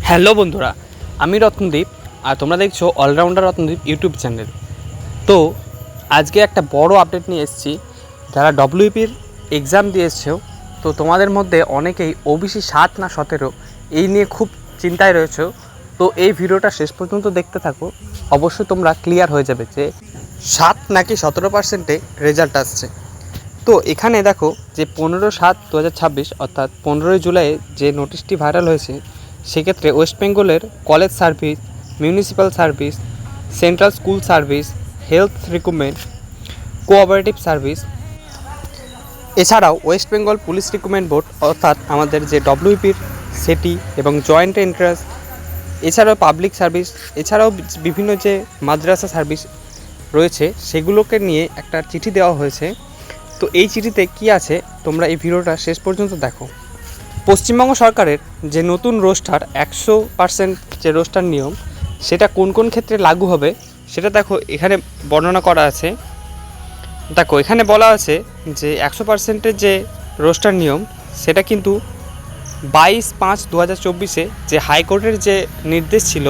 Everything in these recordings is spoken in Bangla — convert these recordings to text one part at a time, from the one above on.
হ্যালো বন্ধুরা, আমি রত্নদীপ আর তোমরা দেখছো অলরাউন্ডার রত্নদীপ ইউটিউব চ্যানেল। তো আজকে একটা বড় আপডেট নিয়ে এসেছি। যারা ডব্লিউপির এক্সাম দিয়ে এসছো, তো তোমাদের মধ্যে অনেকেই ওবিসি 7 না 17 এই নিয়ে খুব চিন্তায় রয়েছে। তো এই ভিডিওটা শেষ পর্যন্ত দেখতে থাকো, অবশ্যই তোমরা ক্লিয়ার হয়ে যাবে যে 7 নাকি 17% রেজাল্ট আসছে। তো এখানে দেখো যে 15/7/2026 অর্থাৎ 15ই জুলাই যে নোটিশটি ভাইরাল হয়েছে, সেক্ষেত্রে ওয়েস্ট বেঙ্গলের college service, municipal service, central school service, health recruitment, cooperative service, এছাড়াও West Bengal police recruitment board অর্থাৎ আমাদের যে ডব্লিউপির সেটি এবং জয়েন্ট এন্ট্রান্স, এছাড়াও পাবলিক সার্ভিস, এছাড়াও বিভিন্ন যে মাদ্রাসা সার্ভিস রয়েছে সেগুলোকে নিয়ে একটা চিঠি দেওয়া হয়েছে। তো এই চিঠিতে কি আছে তোমরা এই ভিডিওটা শেষ পর্যন্ত দেখো। পশ্চিমবঙ্গ সরকারের যে নতুন রোস্টার 100% যে রোস্টার নিয়ম, সেটা কোন কোন ক্ষেত্রে লাগু হবে সেটা দেখো এখানে বর্ণনা করা আছে। দেখো এখানে বলা আছে যে 100%-এর যে রোস্টার নিয়ম সেটা কিন্তু 22/5/2024 যে হাইকোর্টের যে নির্দেশ ছিল,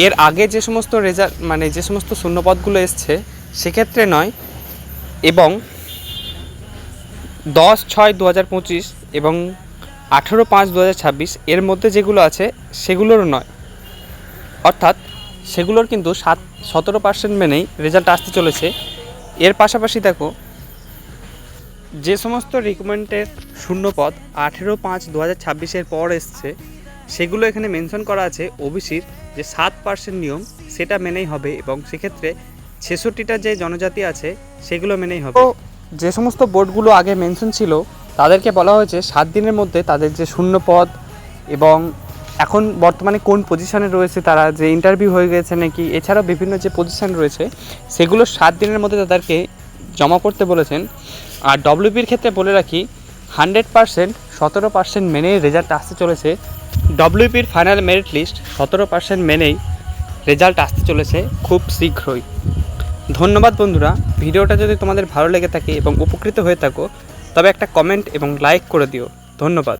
এর আগে যে সমস্ত রেজাল্ট যে সমস্ত শূন্যপদগুলো এসছে সেক্ষেত্রে নয়, এবং 10/6/2025 এবং 18/5/2026 এর মধ্যে যেগুলো আছে সেগুলোরও নয়। অর্থাৎ সেগুলোর কিন্তু 17% মেনেই রেজাল্ট আসতে চলেছে। এর পাশাপাশি দেখো যে সমস্ত রিকমেন্ডের শূন্যপদ 18/5/2026 পর এসছে সেগুলো এখানে মেনশন করা আছে। ওবিসির যে 7% নিয়ম সেটা মেনেই হবে, এবং সেক্ষেত্রে 66টা যে জনজাতি আছে সেগুলো মেনেই হবে। তো যে সমস্ত বোর্ডগুলো আগে মেনশন ছিল তাদেরকে বলা হয়েছে 7 দিনের মধ্যে তাদের যে শূন্যপদ এবং এখন বর্তমানে কোন পজিশনে রয়েছে, তারা যে ইন্টারভিউ হয়ে গেছে নাকি, এছাড়াও বিভিন্ন যে পজিশন রয়েছে সেগুলো 7 দিনের মধ্যে তাদেরকে জমা করতে বলেছেন। আর ডব্লিউপির ক্ষেত্রে বলে রাখি 100% 17% মেনেই রেজাল্ট আসতে চলেছে। ডব্লিউপির ফাইনাল মেরিট লিস্ট 17% মেনেই রেজাল্ট আসতে চলেছে খুব শীঘ্রই। ধন্যবাদ বন্ধুরা, ভিডিওটা যদি তোমাদের ভালো লেগে থাকে এবং উপকৃত হয়ে থাকো তবে একটা কমেন্ট এবং লাইক করে দিও। ধন্যবাদ।